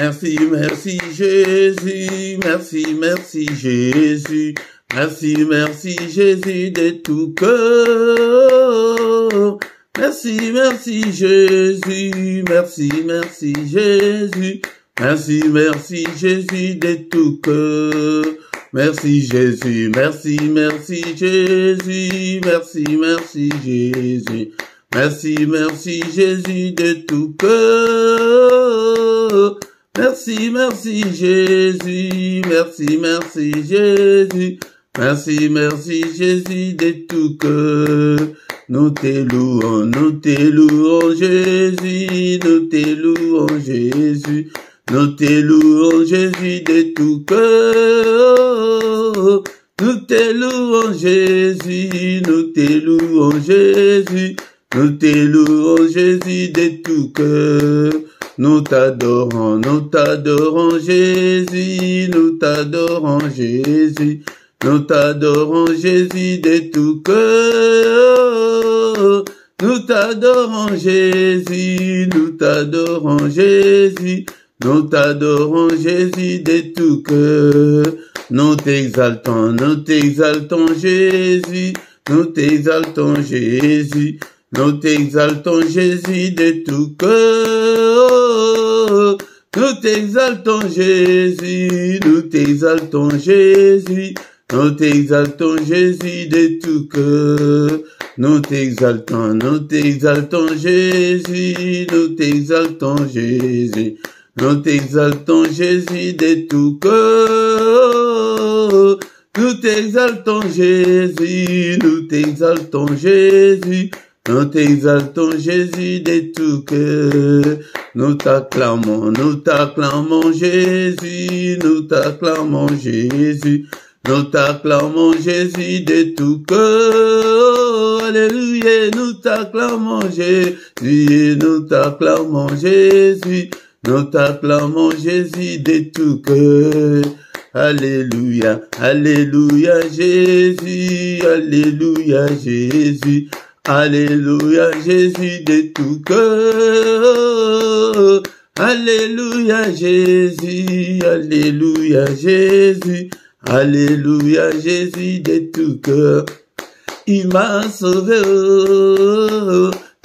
Merci, merci Jésus, merci, merci Jésus, merci, merci Jésus de tout cœur. Merci, merci Jésus, merci, merci Jésus, merci, merci Jésus de tout cœur. Merci Jésus, merci, merci Jésus, merci, merci Jésus, merci, merci Jésus de tout cœur. Merci, merci Jésus, merci, merci Jésus, merci, merci Jésus de tout cœur. Nous te louons Jésus, nous te louons Jésus, nous te louons Jésus de tout cœur. Nous te louons Jésus, nous te louons Jésus, nous te louons Jésus de tout cœur. Nous t'adorons Jésus, nous t'adorons Jésus, nous t'adorons Jésus de tout cœur. Nous t'adorons Jésus, nous t'adorons Jésus, nous t'adorons Jésus de tout cœur. Nous t'exaltons Jésus, nous t'exaltons Jésus, nous t'exaltons Jésus de tout cœur. Nous t'exaltons Jésus, nous t'exaltons Jésus, nous t'exaltons Jésus de tout cœur. Nous t'exaltons Jésus, nous t'exaltons Jésus, nous t'exaltons Jésus de tout cœur. Nous t'exaltons Jésus, nous t'exaltons Jésus, nous t'exaltons Jésus de tout cœur. Nous t'acclamons Jésus, nous t'acclamons Jésus, nous t'acclamons Jésus de tout cœur. Alléluia, nous t'acclamons Jésus, nous t'acclamons Jésus, nous t'acclamons Jésus de tout cœur. Alléluia, alléluia Jésus, alléluia Jésus, alléluia Jésus de tout cœur. Alléluia Jésus, alléluia Jésus, alléluia Jésus de tout cœur. Il m'a sauvé,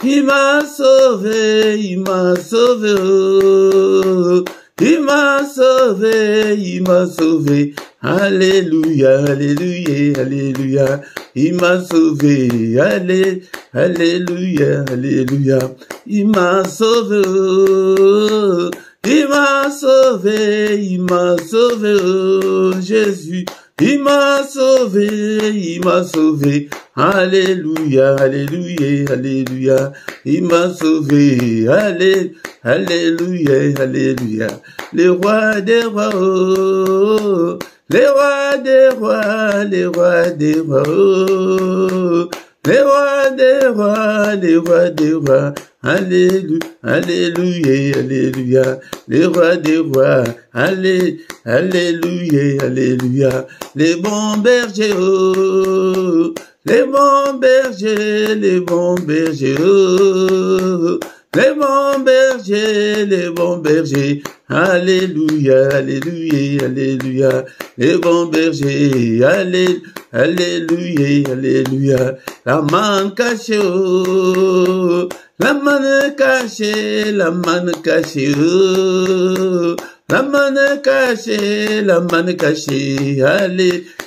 il m'a sauvé, il m'a sauvé, il m'a sauvé, il m'a sauvé. Alléluia, alléluia, alléluia. Il m'a sauvé, alléluia, alléluia. Il m'a sauvé, il m'a sauvé, il m'a sauvé, Jésus. Il m'a sauvé, il m'a sauvé. Alléluia, alléluia, alléluia. Il m'a sauvé, alléluia, alléluia. Le roi des rois, oh, les rois des rois, les rois des rois, oh, les rois des rois, les rois des rois. Alléluia, alléluia, alléluia. Les rois des rois, alléluia, alléluia. Les bons bergers, oh, les bons bergers, les bons bergers, oh, les bons bergers, les bons bergers. Alléluia, alléluia, alléluia. Les bons bergers, alléluia, alléluia. La manne cachée, oh, la manne cachée, la manne cachée, oh, la manne cachée, la manne cachée.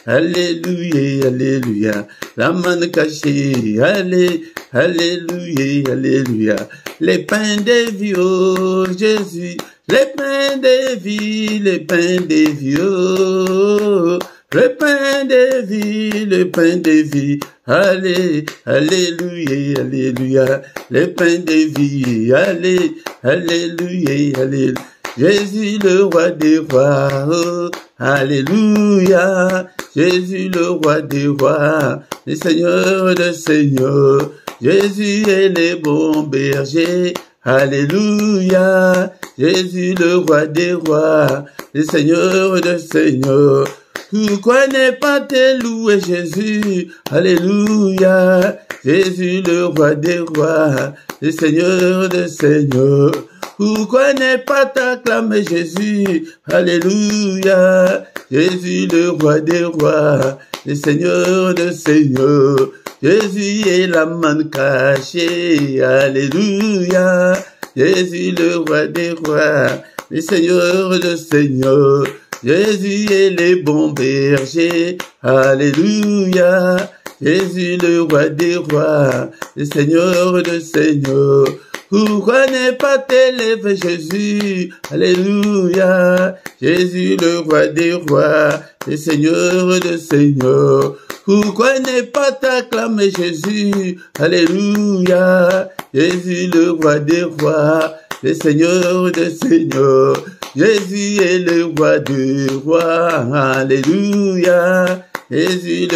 Alléluia, alléluia. La manne cachée, alléluia, alléluia. Les pains des vieux, Jésus. Les pains des vies, les pains des vieux, le pain des vies, le pain des vies. Alléluia, alléluia. Le pain des vies, alléluia, alléluia. Jésus le roi des rois, oh, alléluia. Jésus le roi des rois, le Seigneur des seigneurs. Jésus est le bon berger. Alléluia, Jésus le roi des rois, le Seigneur des seigneurs. Pourquoi ne pas te louer Jésus? Alléluia, Jésus le roi des rois, le Seigneur des seigneurs. Pourquoi ne pas t'acclamer Jésus? Alléluia. Jésus le roi des rois, le Seigneur des seigneurs. Jésus est la manne cachée. Alléluia. Jésus le roi des rois, le Seigneur des seigneurs. Jésus est le bon berger. Alléluia. Jésus le roi des rois, le Seigneur des seigneurs. Pourquoi ne pas t'élever Jésus? Alléluia. Jésus le roi des rois, le Seigneur des seigneurs. Pourquoi ne pas t'acclamer Jésus? Alléluia. Jésus le roi des rois, le Seigneur des seigneurs. Jésus est le roi des rois. Alléluia. Jésus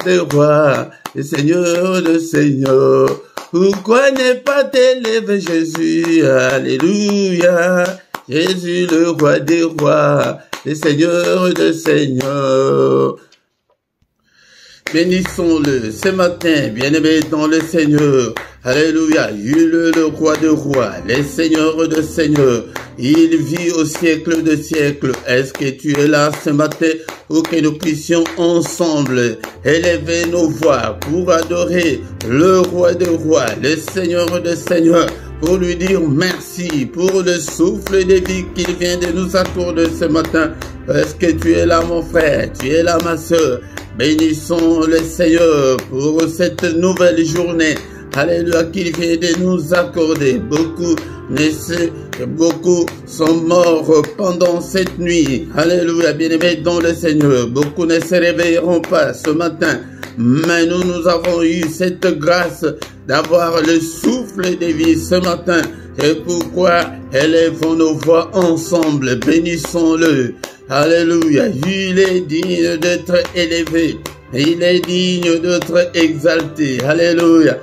le roi, le Seigneur des seigneurs. Pourquoi ne pas t'élever Jésus? Alléluia. Jésus le roi des rois, le Seigneur des seigneurs. Bénissons-le ce matin, bien-aimé dans le Seigneur. Alléluia. Il est le roi des rois, le Seigneur des seigneurs. Il vit au siècle des siècles. Est-ce que tu es là ce matin pour que nous puissions ensemble élever nos voix pour adorer le roi des rois, le Seigneur des seigneurs, pour lui dire merci pour le souffle de vie qu'il vient de nous accorder ce matin. Est-ce que tu es là mon frère, tu es là ma soeur? Bénissons le Seigneur pour cette nouvelle journée. Alléluia, qu'il vient de nous accorder. Beaucoup sont morts pendant cette nuit. Alléluia, bien-aimés dans le Seigneur. Beaucoup ne se réveilleront pas ce matin. Mais nous avons eu cette grâce d'avoir le souffle de vie ce matin. C'est pourquoi élevons nos voix ensemble. Bénissons-le. Alléluia. Il est digne d'être élevé. Il est digne d'être exalté. Alléluia.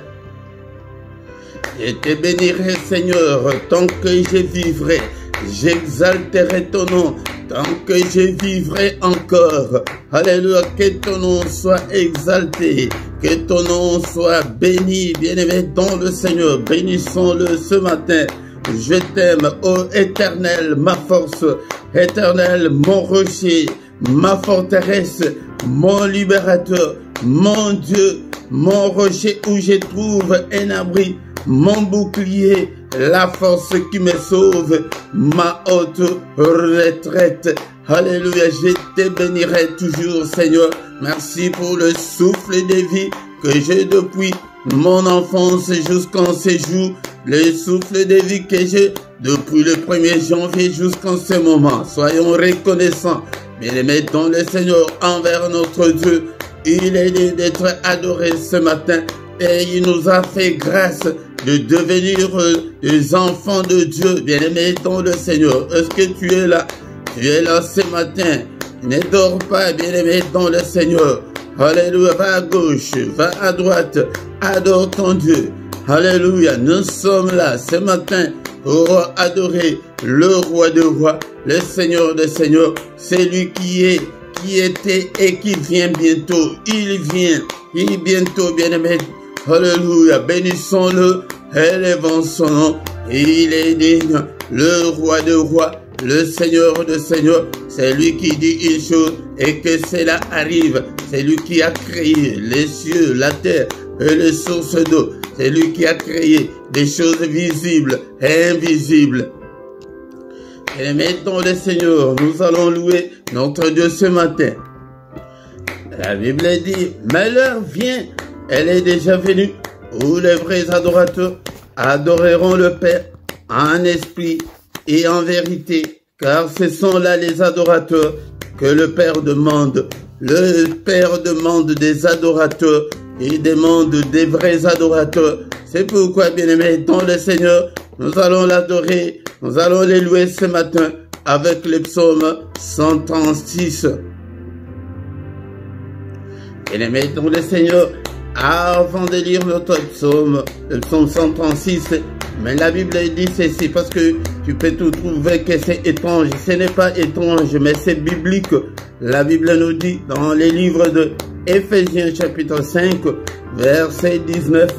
Je te bénirai, Seigneur, tant que je vivrai. J'exalterai ton nom tant que je vivrai encore. Alléluia, que ton nom soit exalté, que ton nom soit béni, bien-aimé dans le Seigneur. Bénissons-le ce matin. Je t'aime, ô Éternel, ma force, Éternel, mon rocher, ma forteresse, mon libérateur, mon Dieu, mon rocher où je trouve un abri, mon bouclier, la force qui me sauve, ma haute retraite. Alléluia, je te bénirai toujours, Seigneur. Merci pour le souffle de vie que j'ai depuis mon enfance jusqu'en ce jour. Le souffle de vie que j'ai depuis le 1er janvier jusqu'en ce moment. Soyons reconnaissants, bien-aimés dans le Seigneur, envers notre Dieu. Il est digne d'être adoré ce matin et il nous a fait grâce de devenir des enfants de Dieu, bien-aimés dans le Seigneur. Est-ce que tu es là? Tu es là ce matin. Ne dors pas, bien-aimé dans le Seigneur. Alléluia, va à gauche, va à droite, adore ton Dieu. Alléluia, nous sommes là ce matin pour adorer le roi des rois, le Seigneur des seigneurs, celui qui est, qui était et qui vient bientôt. Il vient bientôt, bien-aimé. Alléluia, bénissons-le, élevons son nom. Il est digne, le roi des rois, le Seigneur des seigneurs. C'est lui qui dit une chose et que cela arrive. C'est lui qui a créé les cieux, la terre et les sources d'eau. C'est lui qui a créé des choses visibles et invisibles. Et mettons le Seigneur, nous allons louer notre Dieu ce matin. La Bible dit, mais l'heure vient, elle est déjà venue, où les vrais adorateurs adoreront le Père en esprit et en vérité, car ce sont là les adorateurs que le Père demande. Le Père demande des adorateurs, il demande des vrais adorateurs. C'est pourquoi, bien-aimés, dans le Seigneur, nous allons l'adorer, nous allons les louer ce matin avec le psaume 136. Bien-aimés, dans le Seigneur, avant de lire notre psaume, le psaume 136, mais la Bible dit ceci, parce que tu peux tout trouver que c'est étrange. Ce n'est pas étrange, mais c'est biblique. La Bible nous dit dans les livres de Éphésiens chapitre 5, verset 19,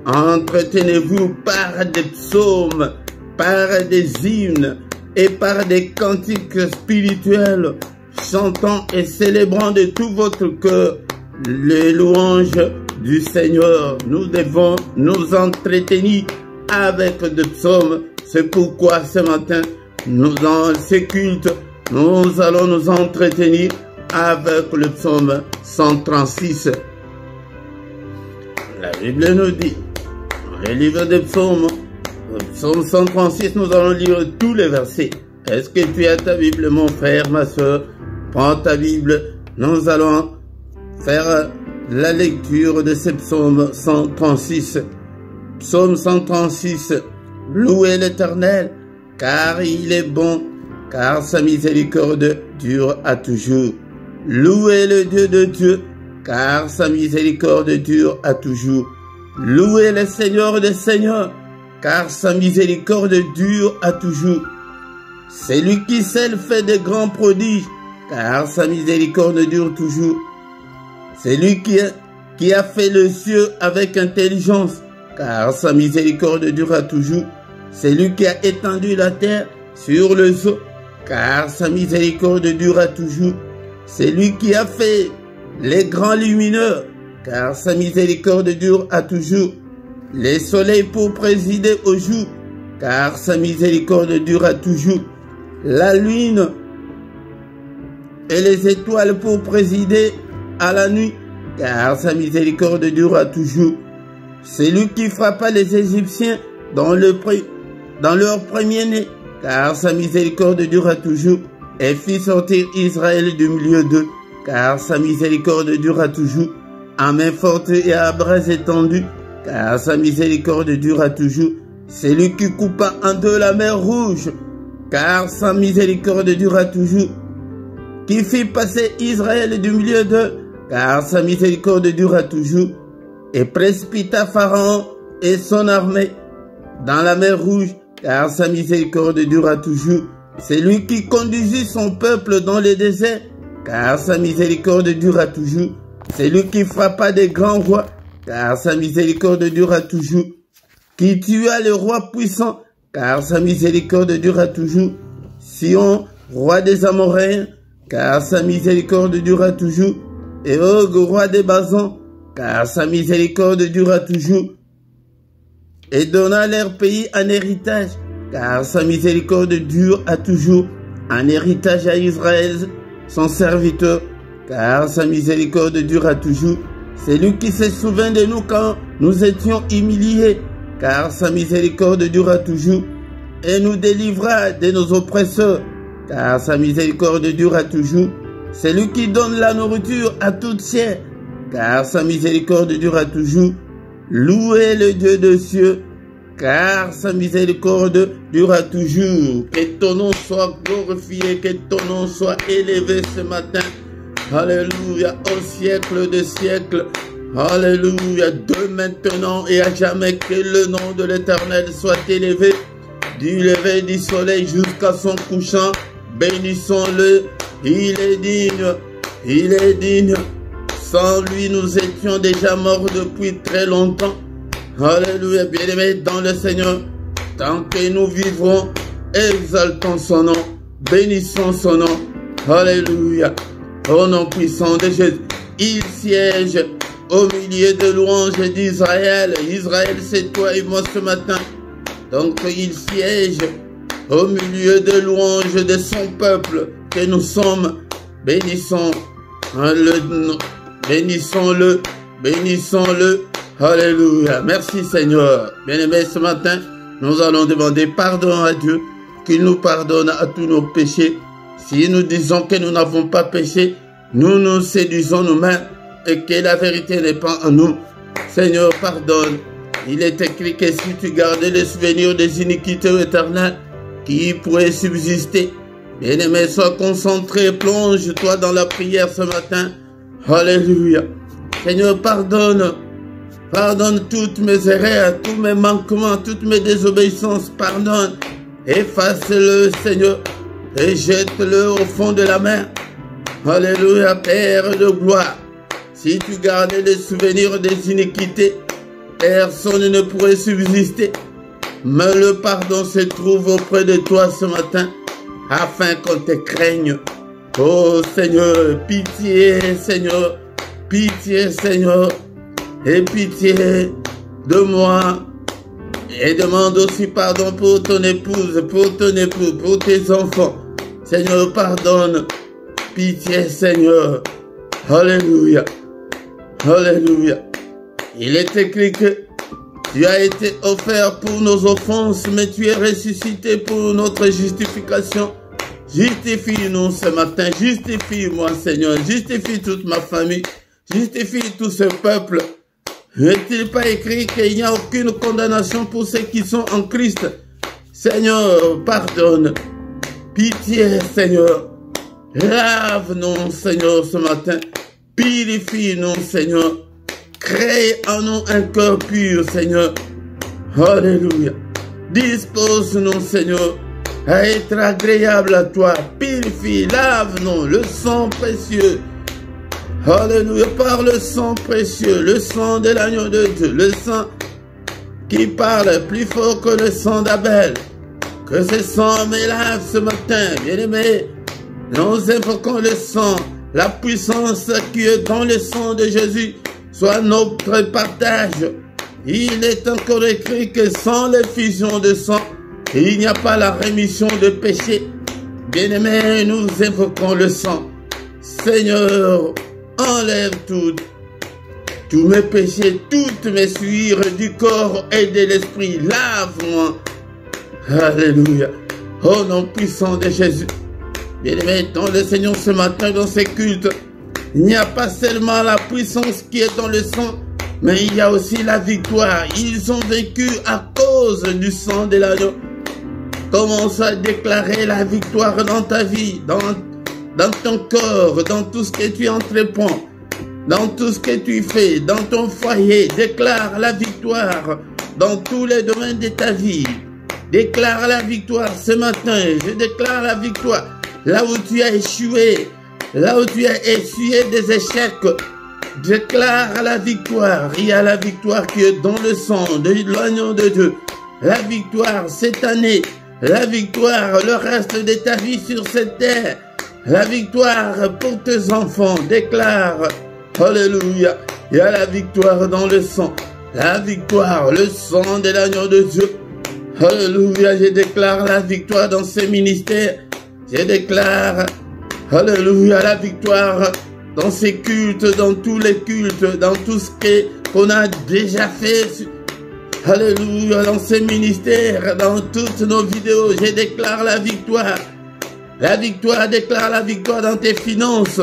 entretenez-vous par des psaumes par des hymnes et par des cantiques spirituels, chantant et célébrant de tout votre cœur les louanges du Seigneur. Nous devons nous entretenir avec des psaumes. C'est pourquoi ce matin, dans ces cultes, nous allons nous entretenir avec le psaume 136. La Bible nous dit, dans le livre des psaumes, le psaume 136, nous allons lire tous les versets. Est-ce que tu as ta Bible, mon frère, ma soeur? Prends ta Bible, nous allons faire la lecture de ce psaume 136. Psaume 136, louez l'Éternel, car il est bon, car sa miséricorde dure à toujours. Louez le Dieu de Dieu, car sa miséricorde dure à toujours. Louez le Seigneur des Seigneurs, car sa miséricorde dure à toujours. C'est lui qui seul fait de grands prodiges, car sa miséricorde dure toujours. C'est lui qui a fait le ciel avec intelligence, car sa miséricorde durera toujours. C'est lui qui a étendu la terre sur les eaux, car sa miséricorde durera toujours. C'est lui qui a fait les grands lumineux, car sa miséricorde dure à toujours. Les soleils pour présider au jour, car sa miséricorde durera toujours. La lune et les étoiles pour présider à la nuit, car sa miséricorde durera toujours. C'est lui qui frappa les Égyptiens dans leur premier-né, car sa miséricorde durera toujours, et fit sortir Israël du milieu d'eux, car sa miséricorde durera toujours, à main forte et à bras étendus, car sa miséricorde durera toujours. C'est lui qui coupa en deux la mer Rouge, car sa miséricorde durera toujours, qui fit passer Israël du milieu d'eux, car sa miséricorde durera toujours, et précipita Pharaon et son armée dans la mer Rouge, car sa miséricorde durera toujours. C'est lui qui conduisit son peuple dans le désert, car sa miséricorde durera toujours. C'est lui qui frappa des grands rois, car sa miséricorde durera toujours. Qui tua le roi puissant, car sa miséricorde durera toujours. Sion, roi des Amoréens, car sa miséricorde durera toujours. Et Og, roi des Basans, car sa miséricorde durera toujours. Et donna leur pays en héritage, car sa miséricorde dure à toujours, un héritage à Israël, son serviteur, car sa miséricorde dure à toujours. C'est lui qui se souvient de nous quand nous étions humiliés, car sa miséricorde dure toujours, et nous délivra de nos oppresseurs, car sa miséricorde dure à toujours. C'est lui qui donne la nourriture à toute chair, car sa miséricorde dure toujours. Louez le Dieu des cieux, car sa miséricorde durera toujours. Que ton nom soit glorifié, que ton nom soit élevé ce matin. Alléluia, au siècle des siècles. Alléluia, de maintenant et à jamais, que le nom de l'Éternel soit élevé. Du lever du soleil jusqu'à son couchant, bénissons-le. Il est digne, il est digne. Sans lui, nous étions déjà morts depuis très longtemps. Alléluia, bien-aimés dans le Seigneur, tant que nous vivrons, exaltons son nom, bénissons son nom. Alléluia, au nom puissant de Jésus. Il siège au milieu de louanges d'Israël. Israël, c'est toi et moi ce matin. Donc il siège au milieu de louanges de son peuple que nous sommes. Bénissons-le, bénissons-le, bénissons-le. Alléluia. Merci Seigneur. Bien-aimés, ce matin, nous allons demander pardon à Dieu, qu'il nous pardonne à tous nos péchés. Si nous disons que nous n'avons pas péché, nous nous séduisons nous-mêmes et que la vérité n'est pas en nous. Seigneur, pardonne. Il est écrit que si tu gardais les souvenirs des iniquités éternelles qui pourraient subsister, bien-aimé, sois concentré, plonge-toi dans la prière ce matin. Alléluia. Seigneur, pardonne. Pardonne toutes mes erreurs, tous mes manquements, toutes mes désobéissances. Pardonne. Efface-le, Seigneur, et jette-le au fond de la mer. Alléluia, Père de gloire. Si tu gardais les souvenirs des iniquités, personne ne pourrait subsister. Mais le pardon se trouve auprès de toi ce matin, afin qu'on te craigne. Oh Seigneur, pitié Seigneur, pitié Seigneur, et pitié de moi. Et demande aussi pardon pour ton épouse, pour ton époux, pour tes enfants. Seigneur, pardonne. Pitié Seigneur. Alléluia. Alléluia. Il est écrit que tu as été offert pour nos offenses, mais tu es ressuscité pour notre justification. Justifie-nous ce matin. Justifie-moi Seigneur. Justifie toute ma famille. Justifie tout ce peuple. N'est-il pas écrit qu'il n'y a aucune condamnation pour ceux qui sont en Christ? Seigneur, pardonne. Pitié, Seigneur. Lave-nous, Seigneur, ce matin. Purifie-nous, Seigneur. Crée en nous un cœur pur, Seigneur. Alléluia. Dispose-nous, Seigneur, à être agréable à toi. Purifie, lave-nous, le sang précieux. Alléluia, par le sang précieux, le sang de l'agneau de Dieu, le sang qui parle plus fort que le sang d'Abel. Que ce sang me lave ce matin, bien-aimés. Nous invoquons le sang, la puissance qui est dans le sang de Jésus, soit notre partage. Il est encore écrit que sans l'effusion de sang, il n'y a pas la rémission de péché. Bien-aimés, nous invoquons le sang. Seigneur, enlève tous mes péchés, toutes mes souillures du corps et de l'esprit. Lave-moi. Alléluia. Au nom puissant de Jésus. Bien-aimés, dans le Seigneur ce matin, dans ces cultes, il n'y a pas seulement la puissance qui est dans le sang, mais il y a aussi la victoire. Ils ont vécu à cause du sang de l'agneau. Commence à déclarer la victoire dans ta vie, dans ton corps, dans tout ce que tu entreprends, dans tout ce que tu fais, dans ton foyer. Déclare la victoire dans tous les domaines de ta vie. Déclare la victoire ce matin. Je déclare la victoire. Là où tu as échoué, là où tu as essuyé des échecs, déclare la victoire. Il y a la victoire qui est dans le sang de l'agneau de Dieu. La victoire cette année, la victoire le reste de ta vie sur cette terre. La victoire pour tes enfants, déclare, alléluia, il y a la victoire dans le sang, la victoire, le sang de l'agneau de Dieu, alléluia, je déclare la victoire dans ces ministères, je déclare, alléluia, la victoire dans ces cultes, dans tous les cultes, dans tout ce qu'on a déjà fait, alléluia, dans ces ministères, dans toutes nos vidéos, je déclare la victoire. La victoire, déclare la victoire dans tes finances.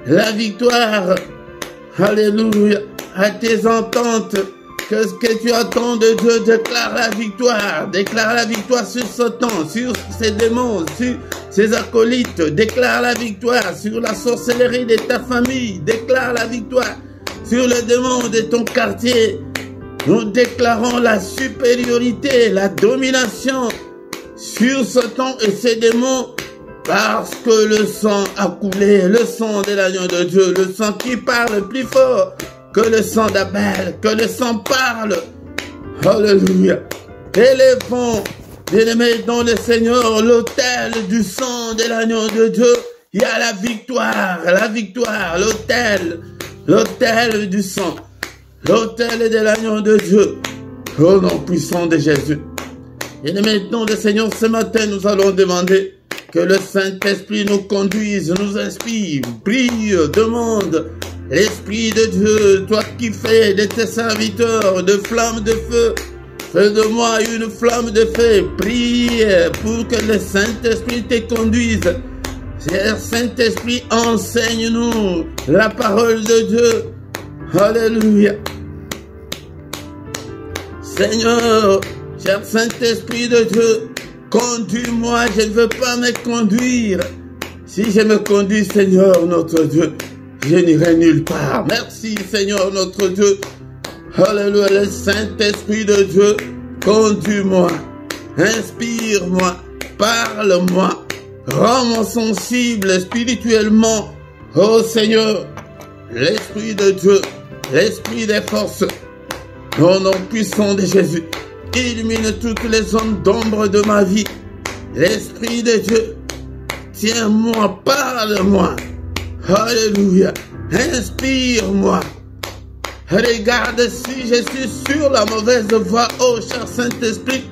La victoire, alléluia, à tes ententes. Que ce que tu attends de Dieu, déclare la victoire. Déclare la victoire sur Satan, sur ses démons, sur ses acolytes. Déclare la victoire sur la sorcellerie de ta famille. Déclare la victoire sur le démon de ton quartier. Nous déclarons la supériorité, la domination sur Satan et ses démons. Parce que le sang a coulé, le sang de l'agneau de Dieu, le sang qui parle plus fort que le sang d'Abel, que le sang parle. Alléluia. Élevons, bien-aimés, dans le Seigneur, l'autel du sang de l'agneau de Dieu. Il y a la victoire, l'autel du sang, l'autel de l'agneau de Dieu. Au nom puissant de Jésus. Bien-aimés, dans le Seigneur, ce matin, nous allons demander que le Saint-Esprit nous conduise, nous inspire, prie, demande. L'Esprit de Dieu, toi qui fais de tes serviteurs de flammes de feu, fais de moi une flamme de feu. Prie pour que le Saint-Esprit te conduise. Cher Saint-Esprit, enseigne-nous la parole de Dieu. Alléluia. Seigneur, cher Saint-Esprit de Dieu, conduis-moi, je ne veux pas me conduire. Si je me conduis, Seigneur, notre Dieu, je n'irai nulle part. Merci, Seigneur, notre Dieu. Alléluia, le Saint-Esprit de Dieu, conduis-moi, inspire-moi, parle-moi, rends-moi sensible spirituellement. Oh Seigneur, l'Esprit de Dieu, l'Esprit des forces, au nom puissant de Jésus. illumine toutes les zones d'ombre de ma vie. L'Esprit de Dieu, tiens-moi, parle-moi. Alléluia. Inspire-moi. Regarde si je suis sur la mauvaise voie, ô cher Saint-Esprit.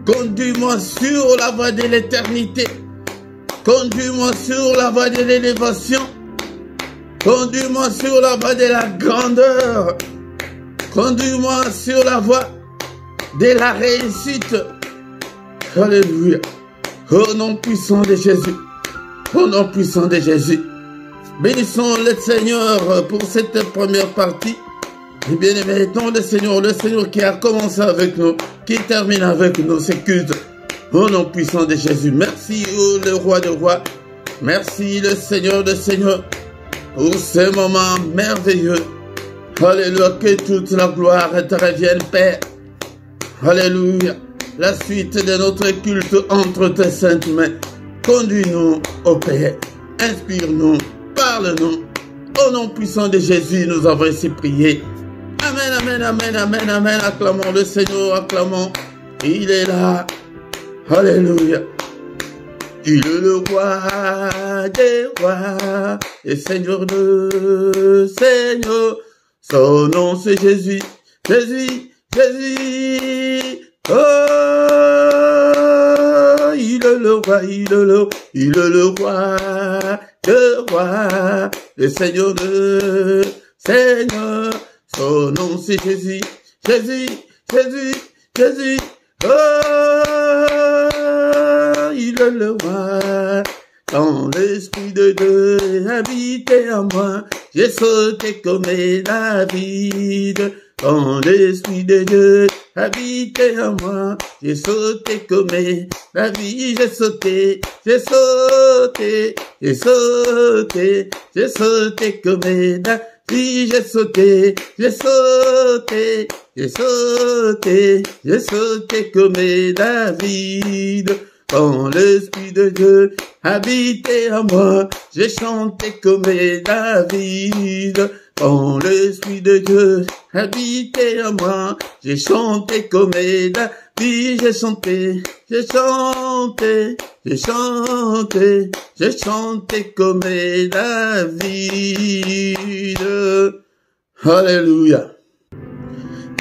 Conduis-moi sur la voie de l'éternité. Conduis-moi sur la voie de l'élévation. Conduis-moi sur la voie de la grandeur. Conduis-moi sur la voie de la réussite. Alléluia. Au nom puissant de Jésus. Au nom puissant de Jésus. Bénissons le Seigneur pour cette première partie. Et bien aimé, dans le Seigneur qui a commencé avec nous, qui termine avec nous, c'est culte. Au nom puissant de Jésus. Merci, le roi de rois. Merci, le Seigneur de Seigneurs, pour ce moment merveilleux. Alléluia, que toute la gloire te revienne, Père. Alléluia. La suite de notre culte entre tes saintes mains. Conduis-nous, ô Père. Inspire-nous, parle-nous. Au nom puissant de Jésus, nous avons ainsi prié. Amen, amen, amen, amen, amen. Acclamons le Seigneur, acclamons. Il est là. Alléluia. Il est le roi des rois et Seigneur de Seigneur. Son nom c'est Jésus, Jésus, Jésus. Oh, il est le roi, il est le roi de roi, le Seigneur de Seigneur. Son nom c'est Jésus, Jésus, Jésus, Jésus. Oh, il est le roi. Quand l'Esprit de Dieu habitait en moi, j'ai sauté comme David. Quand l'Esprit de Dieu habitait en moi, j'ai sauté comme David. J'ai sauté, j'ai sauté, j'ai sauté, j'ai sauté comme David. J'ai sauté, j'ai sauté, j'ai sauté, j'ai sauté comme David. Quand l'Esprit de Dieu habitait en moi, j'ai chanté comme David. Quand l'Esprit de Dieu habitait en moi, j'ai chanté comme David. J'ai chanté, j'ai chanté, j'ai chanté, j'ai chanté comme David. Alléluia.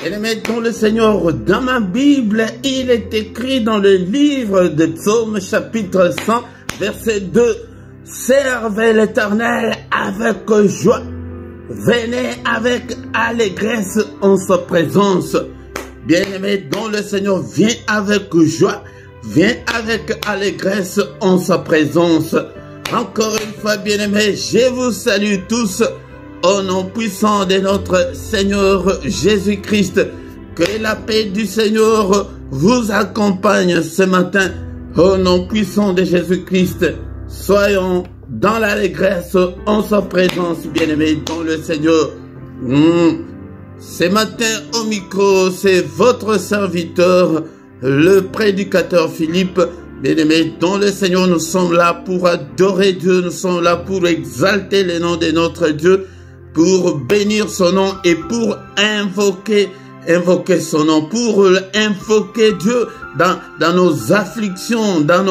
Et mettons le Seigneur, dans ma Bible, il est écrit dans le livre de Psaume, chapitre 100, verset 2. Servez l'Éternel avec joie. Venez avec allégresse en sa présence. Bien-aimé, dont le Seigneur vient avec joie, vient avec allégresse en sa présence. Encore une fois, bien-aimé, je vous salue tous. Au nom puissant de notre Seigneur Jésus-Christ, que la paix du Seigneur vous accompagne ce matin. Au nom puissant de Jésus-Christ, soyons dans l'allégresse en sa présence, bien-aimés, dans le Seigneur. Ce matin au micro, c'est votre serviteur, le prédicateur Philippe. Bien-aimés, dans le Seigneur, nous sommes là pour adorer Dieu, nous sommes là pour exalter le nom de notre Dieu, pour bénir son nom et pour invoquer son nom, pour invoquer Dieu dans nos afflictions, dans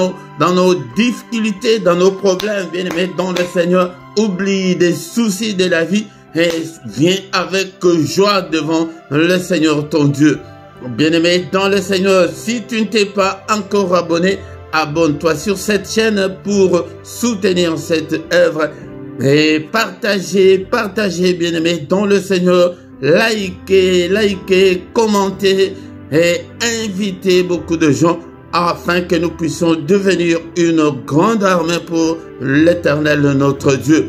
nos difficultés, dans nos problèmes. Bien-aimés, dans le Seigneur, oublie des soucis de la vie et viens avec joie devant le Seigneur ton Dieu. Bien-aimé, dans le Seigneur, si tu ne t'es pas encore abonné, abonne-toi sur cette chaîne pour soutenir cette œuvre. Et partagez, bien-aimés, dans le Seigneur. Likez, commentez et invitez beaucoup de gens afin que nous puissions devenir une grande armée pour l'Éternel, notre Dieu.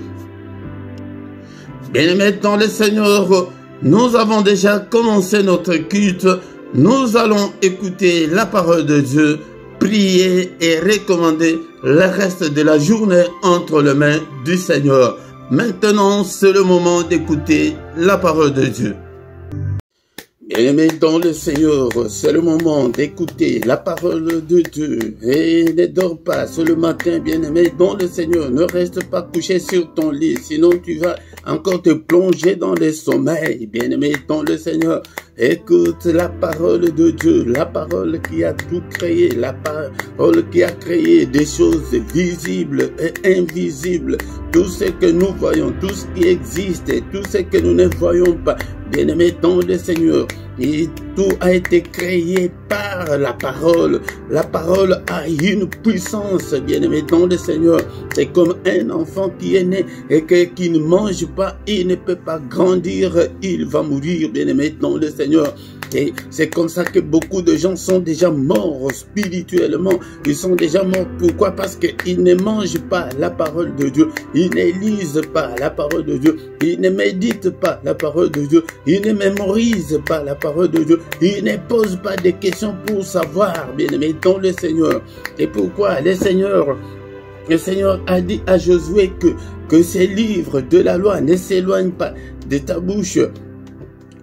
Bien-aimés, dans le Seigneur, nous avons déjà commencé notre culte. Nous allons écouter la parole de Dieu, prier et recommander le reste de la journée entre les mains du Seigneur. Maintenant, c'est le moment d'écouter la parole de Dieu. Bien-aimés dans le Seigneur, c'est le moment d'écouter la parole de Dieu. Et ne dors pas ce le matin, bien-aimé dans le Seigneur. Ne reste pas couché sur ton lit, sinon tu vas encore te plonger dans le sommeil. Bien-aimé dans le Seigneur, écoute la parole de Dieu, la parole qui a tout créé, la parole qui a créé des choses visibles et invisibles. Tout ce que nous voyons, tout ce qui existe et tout ce que nous ne voyons pas. Bien-aimé dans le Seigneur, et tout a été créé par la parole. La parole a une puissance, bien-aimé dans le Seigneur. C'est comme un enfant qui est né et qui ne mange pas, il ne peut pas grandir, il va mourir, bien-aimé dans le Seigneur. Et c'est comme ça que beaucoup de gens sont déjà morts spirituellement. Ils sont déjà morts. Pourquoi? Parce qu'ils ne mangent pas la parole de Dieu. Ils ne lisent pas la parole de Dieu. Ils ne méditent pas la parole de Dieu. Ils ne mémorisent pas la parole de Dieu. Ils ne posent pas de questions pour savoir, bien-aimé, dans le Seigneur. Et pourquoi le Seigneur a dit à Josué que ces livres de la loi ne s'éloignent pas de ta bouche.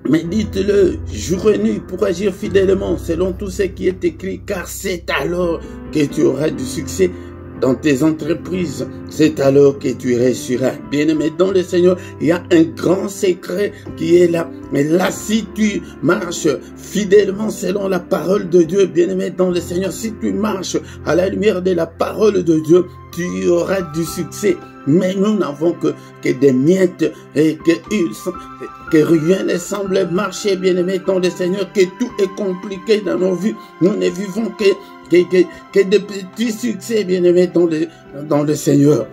Mais dites-le jour et nuit pour agir fidèlement selon tout ce qui est écrit, car c'est alors que tu auras du succès dans tes entreprises. C'est alors que tu réussiras. Bien-aimé dans le Seigneur, il y a un grand secret qui est là. Mais là, si tu marches fidèlement selon la parole de Dieu, bien-aimé dans le Seigneur, si tu marches à la lumière de la parole de Dieu, tu auras du succès. Mais nous n'avons que des miettes et que rien ne semble marcher, bien-aimé dans le Seigneur, que tout est compliqué dans nos vies. Nous ne vivons que de petits succès, bien-aimé dans le Seigneur.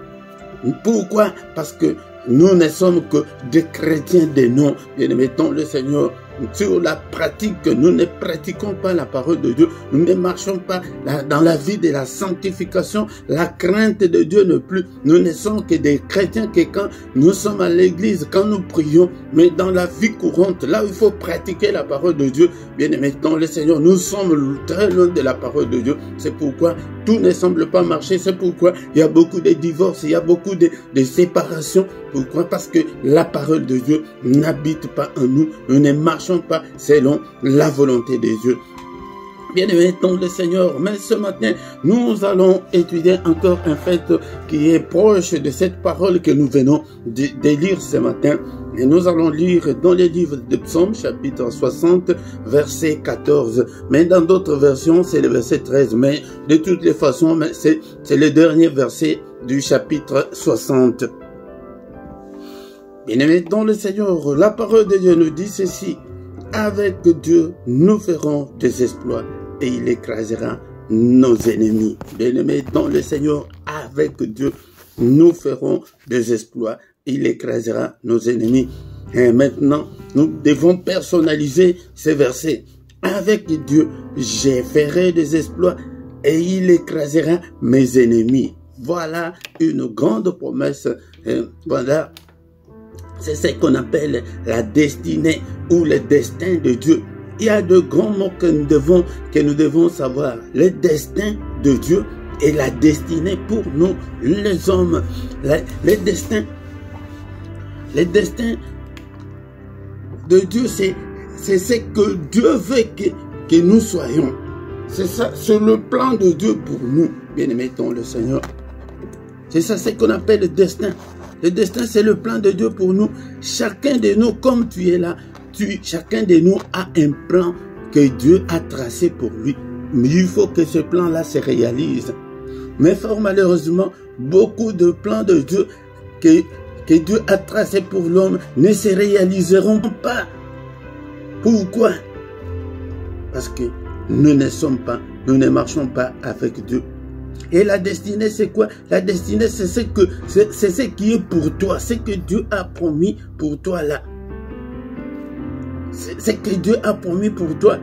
Pourquoi? Parce que nous ne sommes que des chrétiens de nom, bien-aimé dans le Seigneur. Sur la pratique, nous ne pratiquons pas la parole de Dieu. Nous ne marchons pas dans la vie de la sanctification. La crainte de Dieu ne plus. Nous ne sommes que des chrétiens que quand nous sommes à l'église, quand nous prions, mais dans la vie courante, là où il faut pratiquer la parole de Dieu, bien aimé dans le Seigneur, nous sommes très loin de la parole de Dieu. C'est pourquoi tout ne semble pas marcher. C'est pourquoi il y a beaucoup de divorces, il y a beaucoup de séparations. Pourquoi? Parce que la parole de Dieu n'habite pas en nous. Nous ne marchons pas selon la volonté de Dieu. Bien-aimés dans le Seigneur, mais ce matin, nous allons étudier encore un fait qui est proche de cette parole que nous venons de lire ce matin. Et nous allons lire dans les livres de Psaume, chapitre 60, verset 14. Mais dans d'autres versions, c'est le verset 13. Mais de toutes les façons, c'est le dernier verset du chapitre 60. Bien-aimés dans le Seigneur, la parole de Dieu nous dit ceci. Avec Dieu, nous ferons des exploits et il écrasera nos ennemis. Bien-aimés dans le Seigneur, avec Dieu, nous ferons des exploits et il écrasera nos ennemis. Et maintenant, nous devons personnaliser ces versets. Avec Dieu, je ferai des exploits et il écrasera mes ennemis. Voilà une grande promesse. Voilà. C'est ce qu'on appelle la destinée ou le destin de Dieu. Il y a de grands mots que nous devons savoir. Le destin de Dieu et la destinée pour nous, les hommes. Le destin de Dieu, c'est ce que Dieu veut que nous soyons. C'est ça, c'est le plan de Dieu pour nous, bien-aimés dans le Seigneur. C'est ça, ce qu'on appelle le destin. Le destin, c'est le plan de Dieu pour nous. Chacun de nous, comme tu es là, chacun de nous a un plan que Dieu a tracé pour lui. Mais il faut que ce plan-là se réalise. Mais fort malheureusement, beaucoup de plans de Dieu que Dieu a tracés pour l'homme ne se réaliseront pas. Pourquoi? Parce que nous ne marchons pas avec Dieu. Et la destinée, c'est quoi? La destinée, c'est ce qui est pour toi, ce que Dieu a promis pour toi là. C'est ce que Dieu a promis pour toi.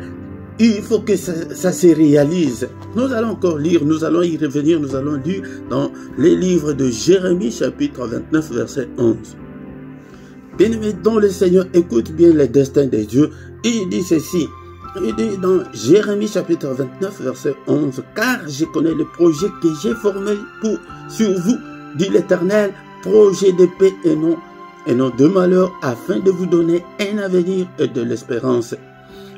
Il faut que ça se réalise. Nous allons encore lire, nous allons y revenir, nous allons lire dans les livres de Jérémie, chapitre 29, verset 11. Bien-aimé dans le Seigneur, écoute bien le destin de Dieu. Il dit ceci. Il dit dans Jérémie chapitre 29 verset 11, « Car je connais le projet que j'ai formé sur vous, dit l'Éternel, projet de paix et non de malheur, afin de vous donner un avenir et de l'espérance.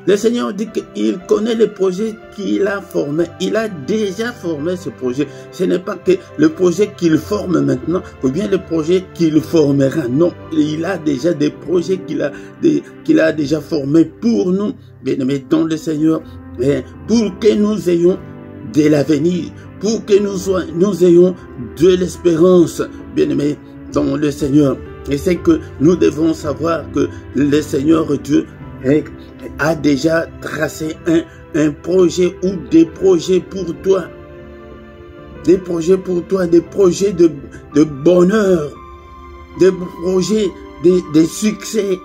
Le Seigneur dit qu'il connaît les projets qu'il a formés. Il a déjà formé ce projet. Ce n'est pas que le projet qu'il forme maintenant ou bien le projet qu'il formera. Non, il a déjà des projets qu'il a déjà formés pour nous. Bien-aimés dans le Seigneur, pour que nous ayons de l'avenir, pour que nous ayons de l'espérance, bien-aimés dans le Seigneur. Et c'est que nous devons savoir que le Seigneur Dieu a déjà tracé un projet ou des projets pour toi. Des projets pour toi, des projets de bonheur, des projets de succès.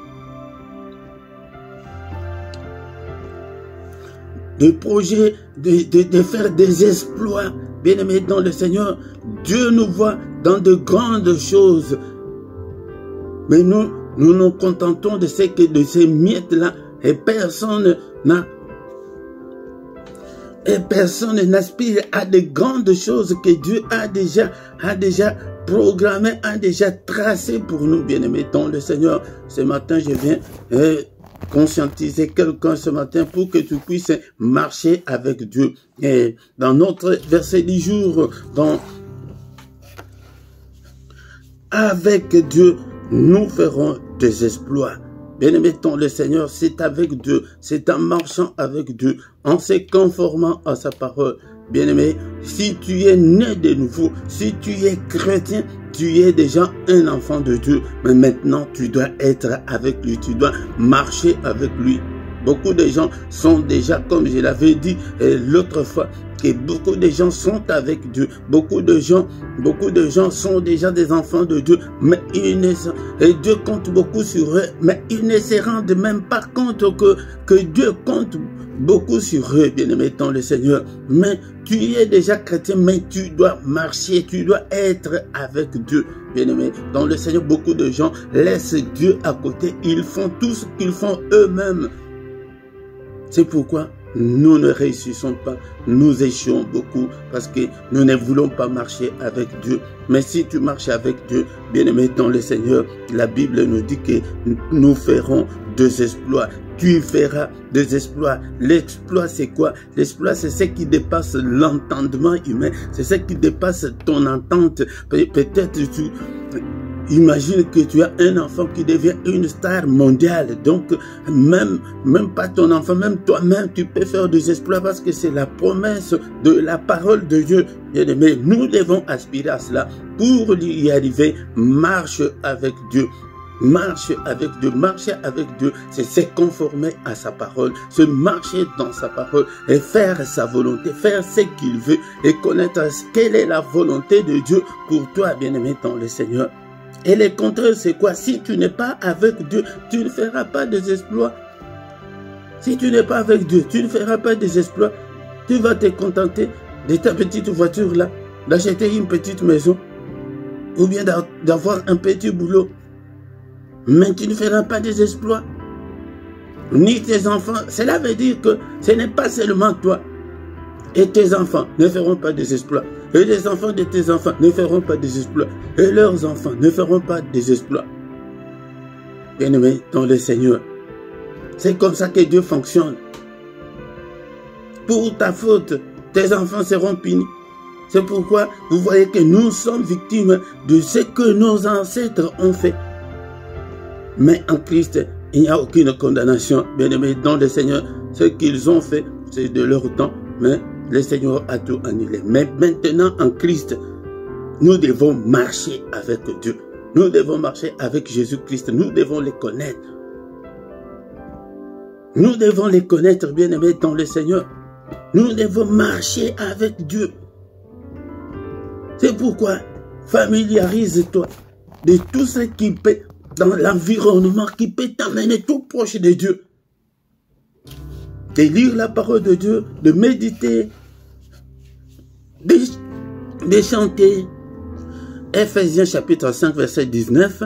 Des projets de faire des exploits. Bien-aimés dans le Seigneur, Dieu nous voit dans de grandes choses. Mais nous nous contentons de ces miettes-là et personne n'aspire à de grandes choses que Dieu a déjà programmées, a déjà tracées pour nous, bien-aimés dans le Seigneur. Ce matin, je viens conscientiser quelqu'un ce matin pour que tu puisses marcher avec Dieu. Et dans notre verset du jour, avec Dieu, nous ferons des exploits. Bien-aimé dans le Seigneur, c'est avec Dieu, c'est en marchant avec Dieu, en se conformant à sa parole. Bien-aimé, si tu es né de nouveau, si tu es chrétien, tu es déjà un enfant de Dieu. Mais maintenant, tu dois être avec lui, tu dois marcher avec lui. Beaucoup de gens sont déjà, comme je l'avais dit l'autre fois, que beaucoup de gens sont avec Dieu. Beaucoup de gens sont déjà des enfants de Dieu, mais et Dieu compte beaucoup sur eux, mais ils ne se rendent même pas compte que Dieu compte beaucoup sur eux, bien-aimés dans le Seigneur. Mais tu es déjà chrétien, mais tu dois marcher, tu dois être avec Dieu, bien-aimés dans le Seigneur. Beaucoup de gens laissent Dieu à côté, ils font tout ce qu'ils font eux-mêmes. C'est pourquoi nous ne réussissons pas, nous échouons beaucoup parce que nous ne voulons pas marcher avec Dieu. Mais si tu marches avec Dieu, bien-aimé dans le Seigneur, la Bible nous dit que nous ferons des exploits. Tu feras des exploits. L'exploit, c'est quoi? L'exploit, c'est ce qui dépasse l'entendement humain. C'est ce qui dépasse ton entente. Peut-être tu imagine que tu as un enfant qui devient une star mondiale. Donc, même pas ton enfant, même toi-même, tu peux faire des exploits parce que c'est la promesse de la parole de Dieu. Bien-aimé, nous devons aspirer à cela. Pour y arriver, marche avec Dieu. Marche avec Dieu, marcher avec Dieu, c'est se conformer à sa parole, se marcher dans sa parole et faire sa volonté, faire ce qu'il veut et connaître quelle est la volonté de Dieu pour toi, bien-aimé dans le Seigneur. Et le contraire, c'est quoi? Si tu n'es pas avec Dieu, tu ne feras pas des exploits. Si tu n'es pas avec Dieu, tu ne feras pas des exploits. Tu vas te contenter de ta petite voiture là, d'acheter une petite maison ou bien d'avoir un petit boulot. Mais tu ne feras pas des exploits. Ni tes enfants. Cela veut dire que ce n'est pas seulement toi. Et tes enfants ne feront pas des exploits. Et les enfants de tes enfants ne feront pas des exploits. Et leurs enfants ne feront pas des exploits. Bien-aimés dans le Seigneur. C'est comme ça que Dieu fonctionne. Pour ta faute, tes enfants seront punis. C'est pourquoi vous voyez que nous sommes victimes de ce que nos ancêtres ont fait. Mais en Christ, il n'y a aucune condamnation. Bien-aimés dans le Seigneur, ce qu'ils ont fait, c'est de leur temps. Mais le Seigneur a tout annulé. Mais maintenant, en Christ, nous devons marcher avec Dieu. Nous devons marcher avec Jésus-Christ. Nous devons les connaître. Nous devons les connaître, bien-aimés dans le Seigneur. Nous devons marcher avec Dieu. C'est pourquoi, familiarise-toi de tout ce qui peut, dans l'environnement qui peut t'amener tout proche de Dieu. De lire la parole de Dieu, de méditer, de chanter. Ephésiens chapitre 5, verset 19.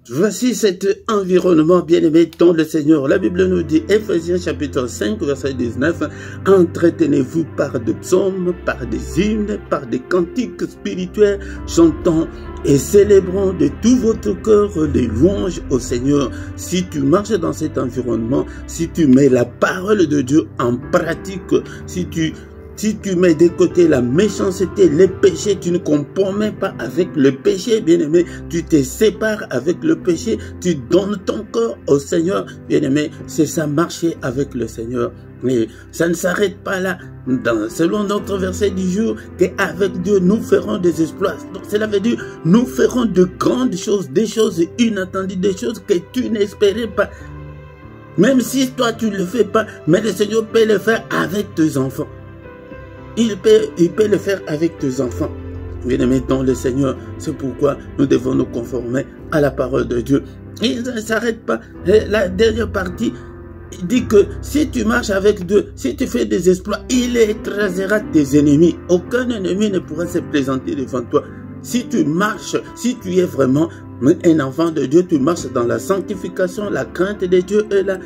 Voici cet environnement bien-aimé dont le Seigneur. La Bible nous dit, Ephésiens chapitre 5, verset 19, « Entretenez-vous par des psaumes, par des hymnes, par des cantiques spirituels, chantant et célébrant de tout votre cœur les louanges au Seigneur. » Si tu marches dans cet environnement, si tu mets la parole de Dieu en pratique, si tu mets de côté la méchanceté, les péchés, tu ne compromets pas avec le péché, bien-aimé, tu te sépares avec le péché, tu donnes ton corps au Seigneur, bien-aimé, c'est ça, marcher avec le Seigneur. Mais ça ne s'arrête pas là. Selon notre verset du jour, qu'avec Dieu, nous ferons des exploits. Donc cela veut dire, nous ferons de grandes choses, des choses inattendues, des choses que tu n'espérais pas. Même si toi, tu ne le fais pas, mais le Seigneur peut le faire avec tes enfants. Il peut le faire avec tes enfants. Bien-aimés dans le Seigneur, c'est pourquoi nous devons nous conformer à la parole de Dieu. Il ne s'arrête pas. La dernière partie dit que si tu marches avec Dieu, si tu fais des exploits, il écrasera tes ennemis. Aucun ennemi ne pourra se présenter devant toi. Si tu marches, si tu es vraiment un enfant de Dieu, tu marches dans la sanctification, la crainte de Dieu est là.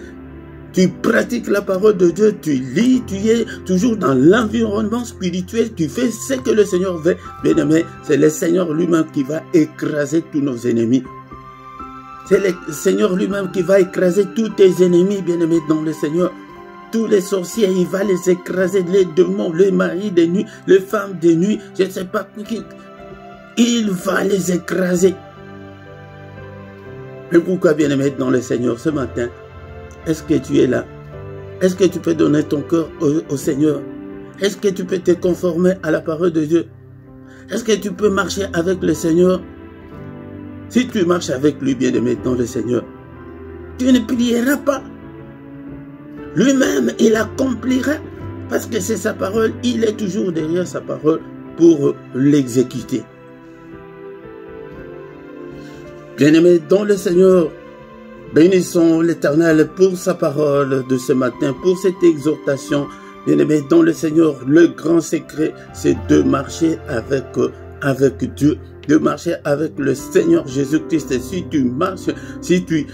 Tu pratiques la parole de Dieu, tu lis, tu es toujours dans l'environnement spirituel, tu fais ce que le Seigneur veut. Bien-aimé, c'est le Seigneur lui-même qui va écraser tous nos ennemis. C'est le Seigneur lui-même qui va écraser tous tes ennemis, bien-aimé, dans le Seigneur. Tous les sorciers, il va les écraser, les démons, les maris de nuit, les femmes de nuit, je ne sais pas qui. Il va les écraser. Mais pourquoi, bien-aimé, dans le Seigneur, ce matin, est-ce que tu es là? Est-ce que tu peux donner ton cœur au Seigneur? Est-ce que tu peux te conformer à la parole de Dieu? Est-ce que tu peux marcher avec le Seigneur? Si tu marches avec lui, bien-aimé, dans le Seigneur, tu ne prieras pas. Lui-même, il accomplira. Parce que c'est sa parole, il est toujours derrière sa parole pour l'exécuter. Bien-aimé, dans le Seigneur, bénissons l'Éternel pour sa parole de ce matin, pour cette exhortation. Bien-aimé, dans le Seigneur, le grand secret, c'est de marcher avec Dieu, de marcher avec le Seigneur Jésus-Christ. Et si tu marches, si tu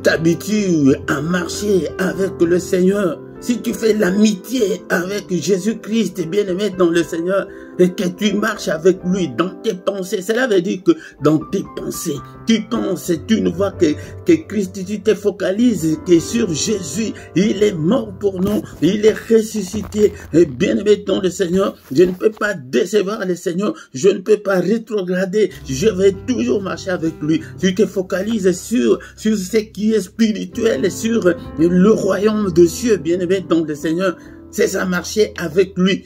t'habitues à marcher avec le Seigneur, si tu fais l'amitié avec Jésus-Christ, bien-aimé dans le Seigneur, et que tu marches avec lui dans tes pensées, cela veut dire que dans tes pensées, tu penses, tu ne vois que Christ, tu te focalises que sur Jésus, il est mort pour nous, il est ressuscité, et bien-aimé dans le Seigneur, je ne peux pas décevoir le Seigneur, je ne peux pas rétrograder, je vais toujours marcher avec lui. Tu te focalises sur ce qui est spirituel, sur le royaume de Dieu, bien-aimé dans le Seigneur, c'est ça, marcher avec lui.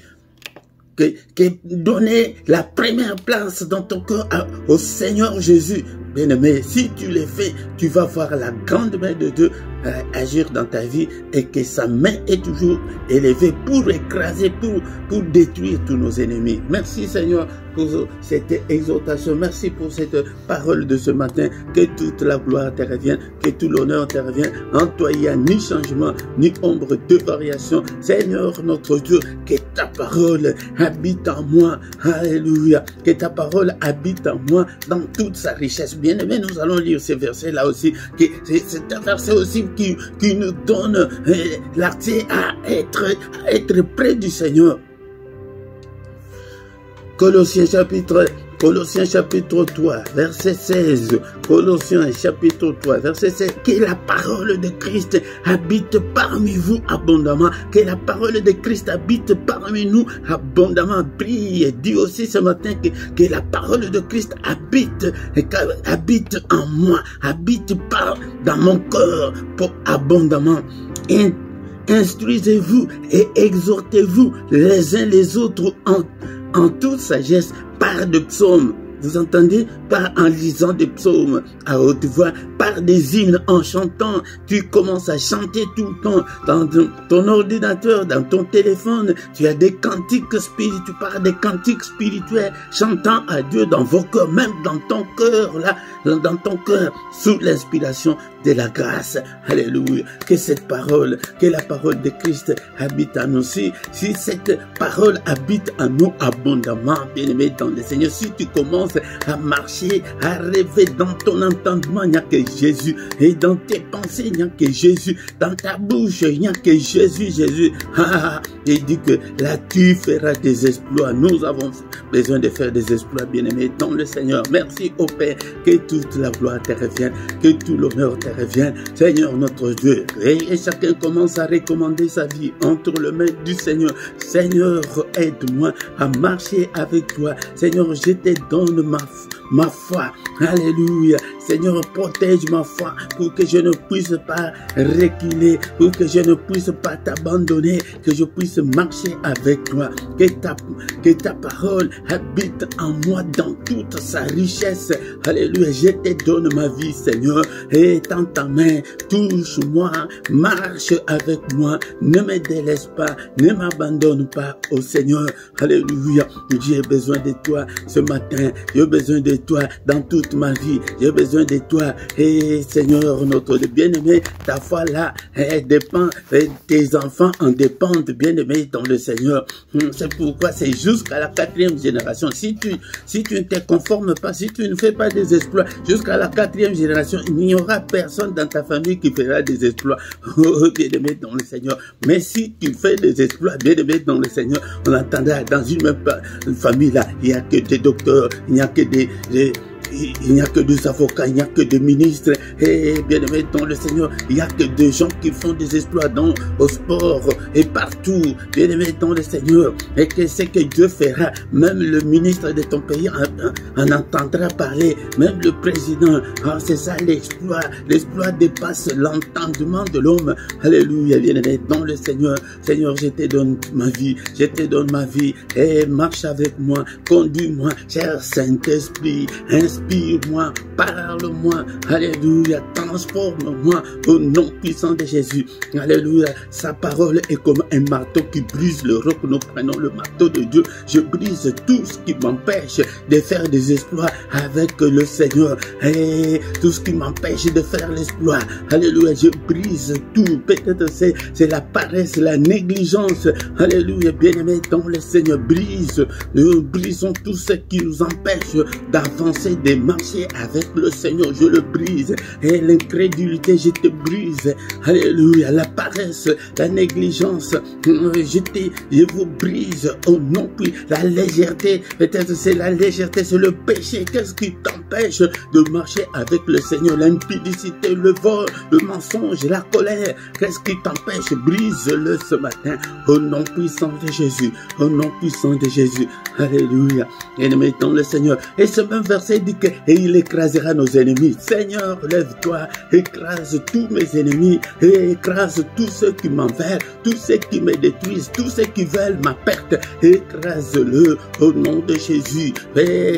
Que donner la première place dans ton cœur au Seigneur Jésus. Bien-aimé, si tu le fais, tu vas voir la grande main de Dieu agir dans ta vie et que sa main est toujours élevée pour écraser, pour détruire tous nos ennemis. Merci Seigneur pour cette exhortation. Merci pour cette parole de ce matin. Que toute la gloire te revienne, que tout l'honneur te revienne. En toi, il n'y a ni changement, ni ombre de variation. Seigneur notre Dieu, que ta parole habite en moi. Alléluia. Que ta parole habite en moi dans toute sa richesse. Bien-aimé, nous allons lire ces versets-là aussi. C'est un verset aussi qui nous donne l'accès à être près du Seigneur. Colossiens chapitre 3, verset 16. Colossiens chapitre 3, verset 16. Que la parole de Christ habite parmi vous abondamment. Que la parole de Christ habite parmi nous abondamment. Prie et dis aussi ce matin que la parole de Christ habite en moi, habite dans mon cœur pour abondamment. Instruisez-vous et exhortez-vous les uns les autres en toute sagesse par des psaumes. Vous entendez? Pas en lisant des psaumes à haute voix, par des hymnes en chantant. Tu commences à chanter tout le temps dans ton ordinateur, dans ton téléphone. Tu as des cantiques spirituels, tu parles des cantiques spirituels, chantant à Dieu dans vos cœurs, même dans ton cœur, là, dans ton cœur, sous l'inspiration de la grâce. Alléluia. Que cette parole, que la parole de Christ habite en nous. Si cette parole habite en nous abondamment, bien-aimé dans le Seigneur, si tu commences à marcher, à rêver dans ton entendement, il n'y a que Jésus. Et dans tes pensées, il n'y a que Jésus. Dans ta bouche, il n'y a que Jésus, Jésus. Il dit que là, tu feras des exploits. Nous avons besoin de faire des exploits, bien-aimés dans le Seigneur. Merci au Père, que toute la gloire te revienne, que tout l'honneur te revienne, Seigneur notre Dieu. Et chacun commence à recommander sa vie entre les mains du Seigneur. Seigneur, aide-moi à marcher avec toi. Seigneur, je te donne ma foi. Alléluia. Seigneur, protège ma foi pour que je ne puisse pas reculer, pour que je ne puisse pas t'abandonner, que je puisse marcher avec toi. Que ta parole habite en moi dans toute sa richesse. Alléluia. Je te donne ma vie, Seigneur. Et tends ta main, touche-moi, marche avec moi. Ne me délaisse pas, ne m'abandonne pas, oh Seigneur. Alléluia. J'ai besoin de toi ce matin. J'ai besoin de toi dans toute ma vie. J'ai besoin de toi. Et Seigneur, notre bien-aimé, ta foi là, elle dépend, tes enfants en dépendent, bien-aimé dans le Seigneur. C'est pourquoi c'est jusqu'à la 4e génération. Si tu ne te conformes pas, si tu ne fais pas des exploits, jusqu'à la 4e génération, il n'y aura personne dans ta famille qui fera des exploits, bien-aimé dans le Seigneur. Mais si tu fais des exploits, bien-aimé dans le Seigneur, on entendra dans une même famille là, il n'y a que des docteurs, il n'y a que il n'y a que des avocats, il n'y a que des ministres. Et bien aimé dans le Seigneur, il n'y a que des gens qui font des exploits au sport et partout. Bien aimé dans le Seigneur. Et que c'est que Dieu fera. Même le ministre de ton pays en entendra parler. Même le président. C'est ça l'exploit. L'exploit dépasse l'entendement de l'homme. Alléluia. Bien aimé dans le Seigneur. Seigneur, je te donne ma vie. Je te donne ma vie. Et marche avec moi. Conduis-moi. Cher Saint-Esprit. Inspire-moi, parle-moi, alléluia, transforme-moi au nom puissant de Jésus, alléluia. Sa parole est comme un marteau qui brise le roc. Nous prenons le marteau de Dieu. Je brise tout ce qui m'empêche de faire des exploits avec le Seigneur, et tout ce qui m'empêche de faire l'exploit, alléluia, je brise tout. Peut-être c'est la paresse, la négligence, alléluia, bien-aimé dans le Seigneur, nous brisons tout ce qui nous empêche d'avancer, de marcher avec le Seigneur, je le brise. Et l'incrédulité, je te brise. Alléluia. La paresse, la négligence, je vous brise au nom puis la légèreté. Peut-être c'est la légèreté, c'est le péché. Qu'est-ce qui t'empêche de marcher avec le Seigneur? L'impudicité, le vol, le mensonge, la colère. Qu'est-ce qui t'empêche? Brise-le ce matin au nom puissant de Jésus. Au nom puissant de Jésus. Alléluia. Et nous mettons le Seigneur. Et ce même verset dit que et il écrasera nos ennemis. Seigneur, lève-toi, écrase tous mes ennemis, et écrase tous ceux qui m'envers, tous ceux qui me détruisent, tous ceux qui veulent ma perte. Écrase-le au nom de Jésus. Et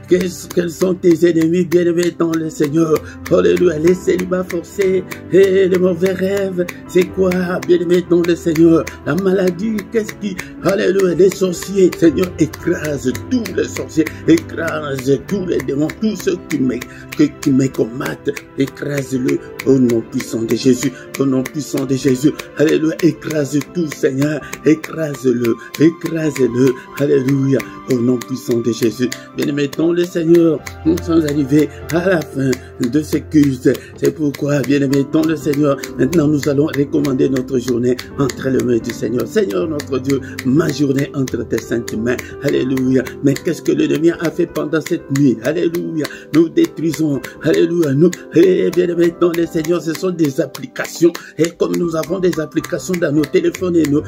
quels sont tes ennemis, bien-aimés dans le Seigneur? Alléluia. Les célibats forcés et les mauvais rêves, c'est quoi, bien-aimés dans le Seigneur? La maladie, qu'est-ce qui, alléluia, les sorciers, Seigneur, écrase tous les sorciers, écrase tous les démons, tous ceux qui me combattent, écrase-le au nom puissant de Jésus, au nom puissant de Jésus, alléluia, écrase tout, Seigneur, écrase-le, écrase-le, alléluia, au nom puissant de Jésus. Bien-aimés dans le Seigneur, nous sommes arrivés à la fin de ce culte. C'est pourquoi, bien-aimés dans le Seigneur, maintenant nous allons recommander notre journée entre les mains du Seigneur. Seigneur notre Dieu, ma journée entre tes saintes mains, alléluia. Mais qu'est-ce que l'ennemi a fait pendant cette nuit? Alléluia. Nous détruisons, alléluia. Nous, bien-aimés dans le Seigneur, ce sont des applications. Et comme nous avons des applications dans nos téléphones et nos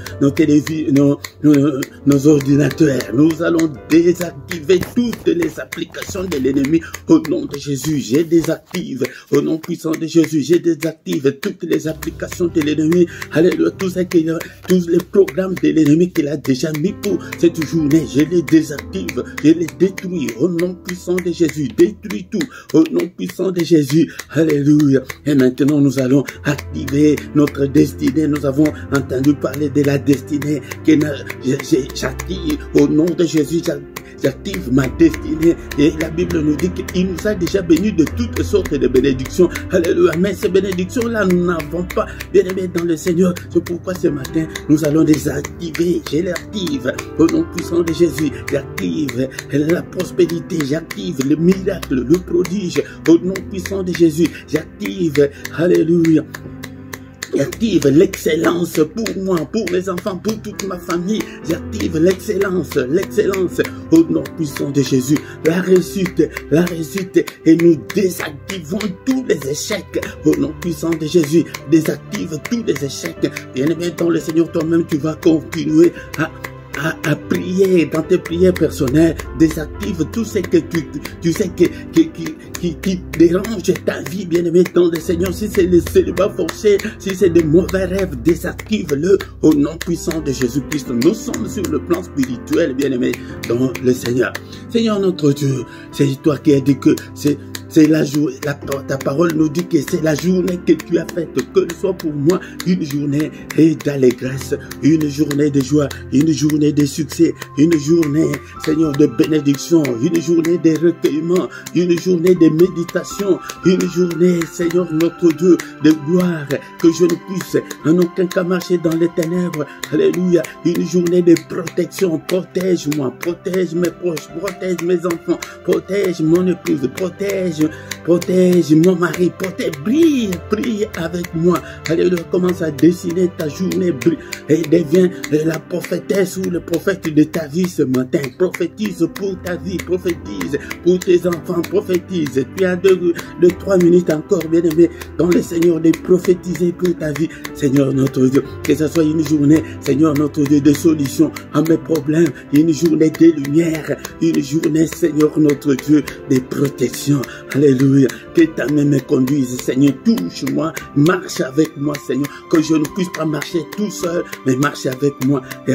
ordinateurs, nous allons désactiver toutes les applications de l'ennemi au nom de Jésus. Je désactive au nom puissant de Jésus. Je désactive toutes les applications de l'ennemi. Alléluia. Tous les programmes de l'ennemi qu'il a déjà mis pour cette journée, je les désactive. Je les détruis au nom puissant de Jésus. Détruis tout au nom puissant de Jésus. Alléluia. Et maintenant, nous allons activer notre destinée. Nous avons entendu parler de la destinée. J'active au nom de Jésus. J'active ma destinée. Et la Bible nous dit qu'il nous a déjà bénis de toutes sortes de bénédictions. Alléluia. Mais ces bénédictions-là, nous n'avons pas, bien aimé dans le Seigneur. C'est pourquoi ce matin, nous allons les activer. Je les active au nom puissant de Jésus. J'active la prospérité. J'active le miracle, le prodige au nom puissant de Jésus. J'active, alléluia. J'active l'excellence pour moi, pour mes enfants, pour toute ma famille. J'active l'excellence au nom puissant de Jésus. La réussite, et nous désactivons tous les échecs au nom puissant de Jésus. Désactive tous les échecs. Bien-aimé dans le Seigneur, toi-même, tu vas continuer à prier dans tes prières personnelles. Désactive tout ce que tu sais qui dérange ta vie, bien-aimé dans le Seigneur. Si c'est le célibat forcé, si c'est de mauvais rêves, désactive-le au nom puissant de Jésus-Christ. Nous sommes sur le plan spirituel, bien-aimé dans le Seigneur. Seigneur notre Dieu, c'est toi qui as dit que c'est la journée, ta parole nous dit que c'est la journée que tu as faite, que ce soit pour moi une journée d'allégresse, une journée de joie, une journée de succès, une journée, Seigneur, de bénédiction, une journée de recueillement, une journée de méditation, une journée, Seigneur, notre Dieu, de gloire, que je ne puisse en aucun cas marcher dans les ténèbres. Alléluia. Une journée de protection. Protège-moi, protège mes proches, protège mes enfants, protège mon épouse, protège mon mari, brille avec moi. Alléluia, commence à dessiner ta journée, brille et deviens la prophétesse ou le prophète de ta vie ce matin. Prophétise pour ta vie, prophétise pour tes enfants, prophétise. Tu as 3 minutes encore, bien aimé, dans le Seigneur, de prophétiser pour ta vie. Seigneur notre Dieu, que ce soit une journée, Seigneur notre Dieu, de solution à mes problèmes, une journée de lumière, une journée, Seigneur notre Dieu, de protection. Alléluia. Que ta main me conduise, Seigneur. Touche-moi, marche avec moi, Seigneur. Que je ne puisse pas marcher tout seul, mais marche avec moi. Et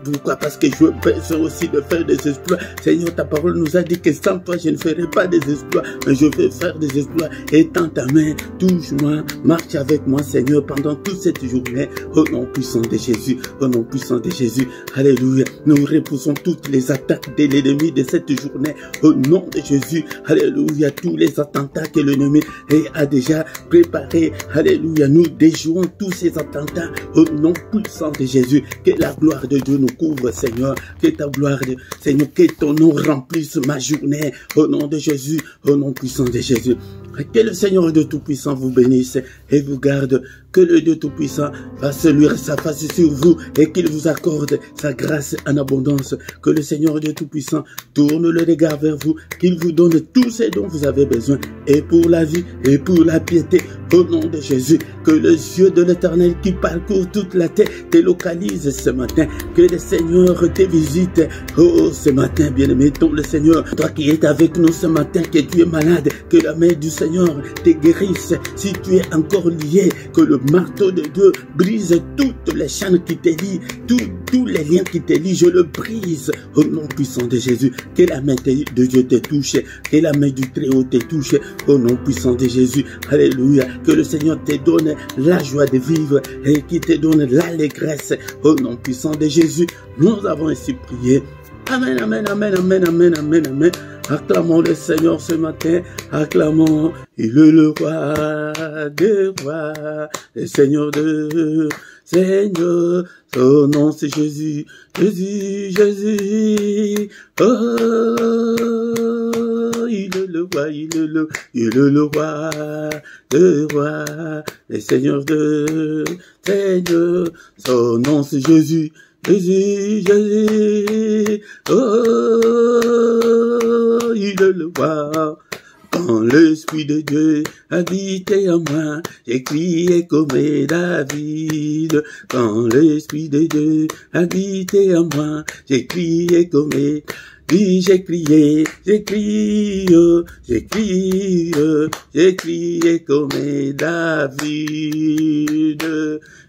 pourquoi? Parce que je veux aussi de faire des exploits. Seigneur, ta parole nous a dit que sans toi, je ne ferai pas des exploits, mais je veux faire des exploits. Étends ta main, touche-moi, marche avec moi, Seigneur, pendant toute cette journée. Au nom puissant de Jésus, au nom puissant de Jésus. Alléluia. Nous repoussons toutes les attaques de l'ennemi de cette journée. Au nom de Jésus. Alléluia. Tous les attentats que l'ennemi a déjà préparés. Alléluia. Nous déjouons tous ces attentats au nom puissant de Jésus. Que la gloire de Dieu nous couvre, Seigneur. Que ta gloire, Seigneur, que ton nom remplisse ma journée. Au nom de Jésus. Au nom puissant de Jésus. Que le Seigneur de Tout-Puissant vous bénisse et vous garde. Que le Dieu Tout-Puissant fasse luire sa face sur vous et qu'il vous accorde sa grâce en abondance. Que le Seigneur Dieu Tout-Puissant tourne le regard vers vous, qu'il vous donne tout ce dont vous avez besoin, et pour la vie et pour la piété, au nom de Jésus. Que les yeux de l'Éternel qui parcourt toute la terre te localise ce matin. Que le Seigneur te visite, oh, ce matin, bien-aimé, ton le Seigneur, toi qui es avec nous ce matin, que tu es malade, que la main du Seigneur te guérisse. Si tu es encore lié, que le marteau de Dieu brise toutes les chaînes qui te lient, tous les liens qui te lient, je le brise au nom puissant de Jésus. Que la main de Dieu te touche, que la main du Très-Haut te touche au nom puissant de Jésus. Alléluia. Que le Seigneur te donne la joie de vivre et qui te donne l'allégresse au nom puissant de Jésus. Nous avons ainsi prié. Amen, amen, amen, amen, amen, amen, amen. Acclamons le Seigneur ce matin, acclamons, il est le roi des rois, le Seigneur de Seigneur, son nom c'est Jésus, Jésus, Jésus, oh, il est le roi, il est le roi des rois, le Seigneur de Seigneur, son nom c'est Jésus, Jésus, Jésus, oh, il est le roi. Quand l'Esprit de Dieu habitait en moi, j'ai crié comme David. Quand l'Esprit de Dieu habitait en moi, j'ai crié comme oui, j'ai crié comme David.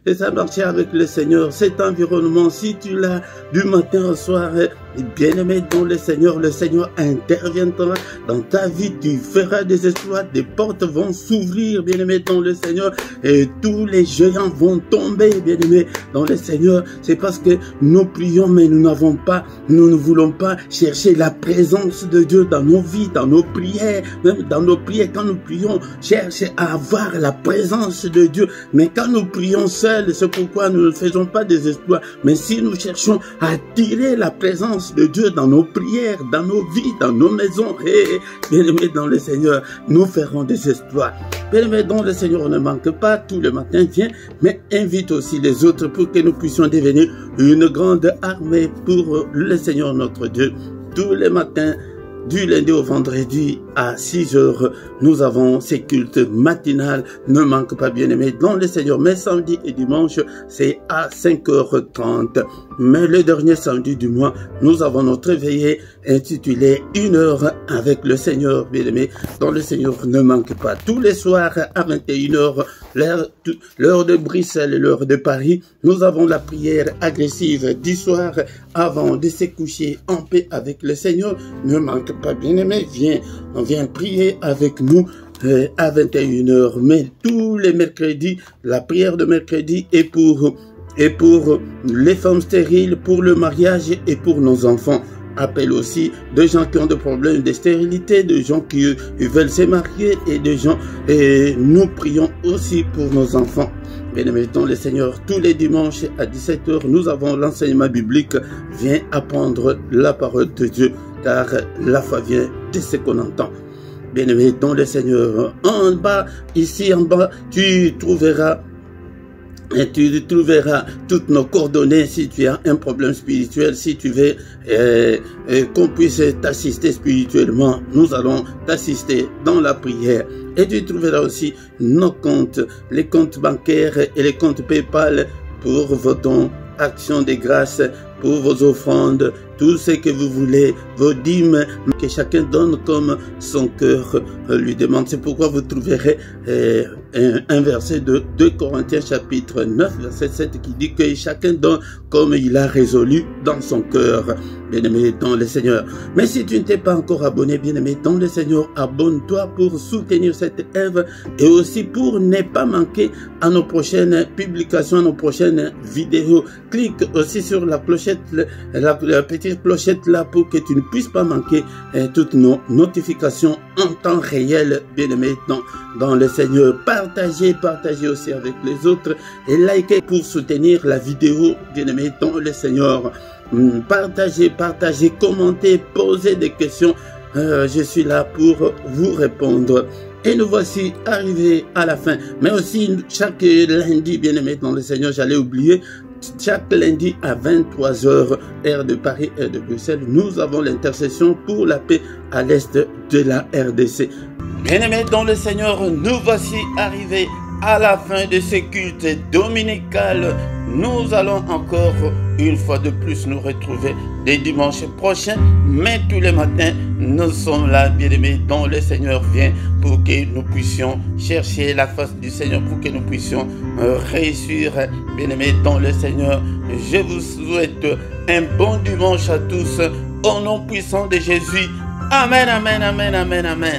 Et ça marchait avec le Seigneur. Cet environnement, si tu l'as du matin au soir, Bien-aimé dans le Seigneur interviendra dans ta vie, tu feras des exploits, des portes vont s'ouvrir, bien-aimé dans le Seigneur, et tous les géants vont tomber, bien-aimé dans le Seigneur. C'est parce que nous prions, mais nous ne voulons pas chercher la présence de Dieu dans nos vies, dans nos prières, même dans nos prières, quand nous prions, cherche à avoir la présence de Dieu. Mais quand nous prions seuls, c'est pourquoi nous ne faisons pas des exploits. Mais si nous cherchons à attirer la présence de Dieu dans nos prières, dans nos vies, dans nos maisons, et bien-aimés dans le Seigneur, nous ferons des exploits. Bien-aimés dans le Seigneur, ne manque pas, tout le matin, viens, mais invite aussi les autres pour que nous puissions devenir une grande armée pour le Seigneur notre Dieu. Tous les matins, du lundi au vendredi à 6 heures, nous avons ces cultes matinales. Ne manque pas, bien-aimés dans le Seigneur. Mais samedi et dimanche, c'est à 5h30. Mais le dernier samedi du mois, nous avons notre veillée intitulée 1 heure avec le Seigneur, bien-aimés dans le Seigneur. Ne manque pas. Tous les soirs à 21h, l'heure de Bruxelles et l'heure de Paris, nous avons la prière agressive du soir avant de se coucher en paix avec le Seigneur. Ne manque pas, bien-aimé, viens prier avec nous à 21h. Mais tous les mercredis, la prière de mercredi est pour les femmes stériles, pour le mariage et pour nos enfants. Appelle aussi de gens qui ont des problèmes de stérilité, de gens qui veulent se marier et de gens, et nous prions aussi pour nos enfants. Bien-aimés dans le Seigneur, tous les dimanches à 17h, nous avons l'enseignement biblique. Viens apprendre la parole de Dieu, car la foi vient de ce qu'on entend. Bien-aimés dans le Seigneur, en bas, ici en bas, tu trouveras toutes nos coordonnées si tu as un problème spirituel, si tu veux qu'on puisse t'assister spirituellement. Nous allons t'assister dans la prière. Et tu trouveras aussi nos comptes, les comptes bancaires et les comptes PayPal pour vos dons, actions de grâce, pour vos offrandes, tout ce que vous voulez, vos dîmes, que chacun donne comme son cœur lui demande. C'est pourquoi vous trouverez un verset de 2 Corinthiens chapitre 9, verset 7 qui dit que chacun donne comme il a résolu dans son cœur, bien-aimé dans le Seigneur. Mais si tu ne t'es pas encore abonné, bien-aimé dans le Seigneur, abonne-toi pour soutenir cette œuvre et aussi pour ne pas manquer à nos prochaines publications, à nos prochaines vidéos. Clique aussi sur la clochette, la petite clochette là pour que tu ne puisses pas manquer toutes nos notifications en temps réel, bien-aimé dans le Seigneur. Partagez aussi avec les autres et likez pour soutenir la vidéo, bien-aimé dans le Seigneur. Partagez, commentez, posez des questions. Je suis là pour vous répondre. Et nous voici arrivés à la fin. Mais aussi, chaque lundi, bien-aimé dans le Seigneur, j'allais oublier, chaque lundi à 23h, heure de Paris, heure de Bruxelles, nous avons l'intercession pour la paix à l'est de la RDC. Bien-aimés dans le Seigneur, nous voici arrivés à la fin de ce culte dominical. Nous allons encore une fois de plus nous retrouver les dimanches prochains, mais tous les matins nous sommes là, bien-aimés dans le Seigneur vient pour que nous puissions chercher la face du Seigneur, pour que nous puissions réussir, bien-aimés dans le Seigneur. Je vous souhaite un bon dimanche à tous au nom puissant de Jésus. Amen, amen, amen, amen, amen.